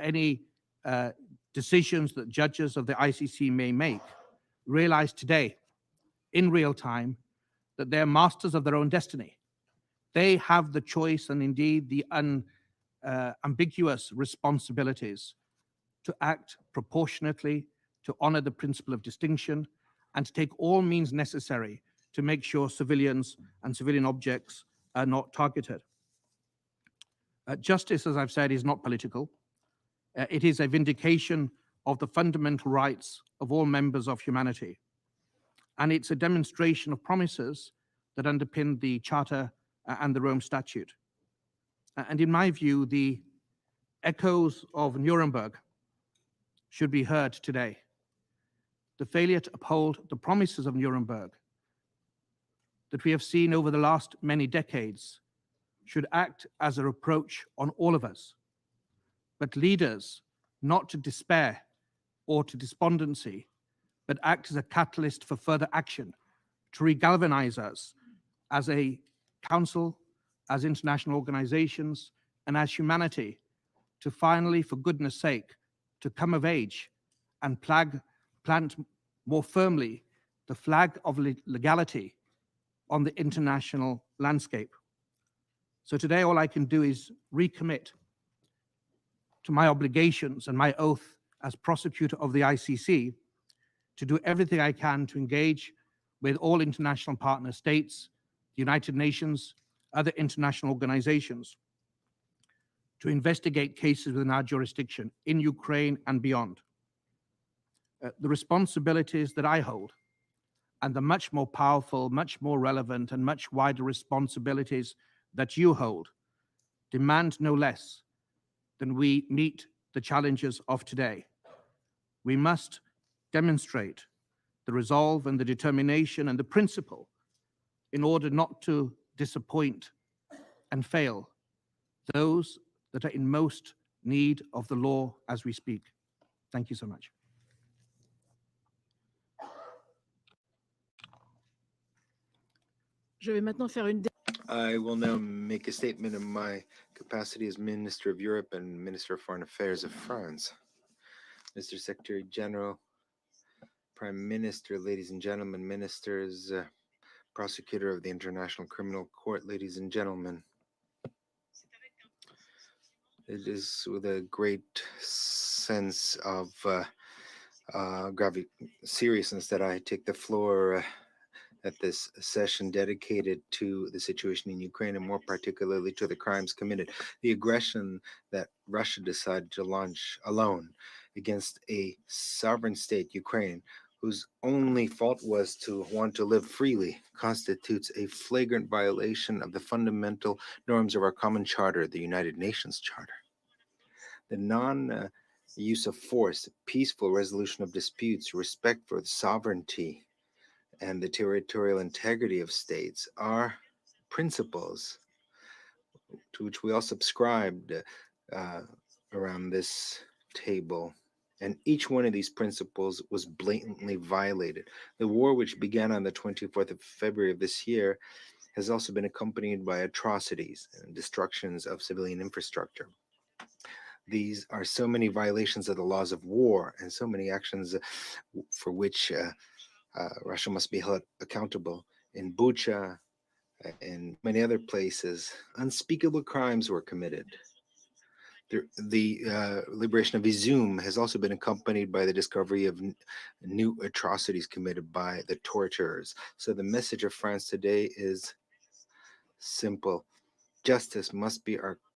any decisions that judges of the ICC may make, realize today, in real time, that they're masters of their own destiny. They have the choice and indeed the ambiguous responsibilities to act proportionately, to honor the principle of distinction, and to take all means necessary to make sure civilians and civilian objects are not targeted. Justice, as I've said, is not political. It is a vindication of the fundamental rights of all members of humanity. And it's a demonstration of promises that underpin the Charter and the Rome Statute. And in my view, the echoes of Nuremberg should be heard today. The failure to uphold the promises of Nuremberg that we have seen over the last many decades should act as a reproach on all of us. But leaders, not to despair or to despondency, but act as a catalyst for further action, to regalvanize us as a council, as international organizations, and as humanity, to finally, for goodness sake, to come of age and plant more firmly the flag of legality on the international landscape. So today, all I can do is recommit to my obligations and my oath as prosecutor of the ICC to do everything I can to engage with all international partner states, the United Nations, other international organizations, to investigate cases within our jurisdiction in Ukraine and beyond. The responsibilities that I hold and the much more powerful, much more relevant, and much wider responsibilities that you hold demand no less than we meet the challenges of today. We must demonstrate the resolve and the determination and the principle in order not to disappoint and fail those that are in most need of the law as we speak. Thank you so much. I will now make a statement in my capacity as Minister of Europe and Minister of Foreign Affairs of France. Mr. Secretary General, Prime Minister, ladies and gentlemen, ministers, Prosecutor of the International Criminal Court, ladies and gentlemen. It is with a great sense of seriousness that I take the floor at this session dedicated to the situation in Ukraine, and more particularly to the crimes committed, the aggression that Russia decided to launch alone against a sovereign state, Ukraine, whose only fault was to want to live freely, constitutes a flagrant violation of the fundamental norms of our common charter, the United Nations Charter. The non-use of force, peaceful resolution of disputes, respect for the sovereignty and the territorial integrity of states are principles to which we all subscribed around this table. And each one of these principles was blatantly violated. The war, which began on the 24th of February of this year, has also been accompanied by atrocities and destructions of civilian infrastructure. These are so many violations of the laws of war and so many actions for which Russia must be held accountable. In Bucha and many other places, unspeakable crimes were committed. The liberation of Izum has also been accompanied by the discovery of new atrocities committed by the torturers. So the message of France today is simple. Justice must be our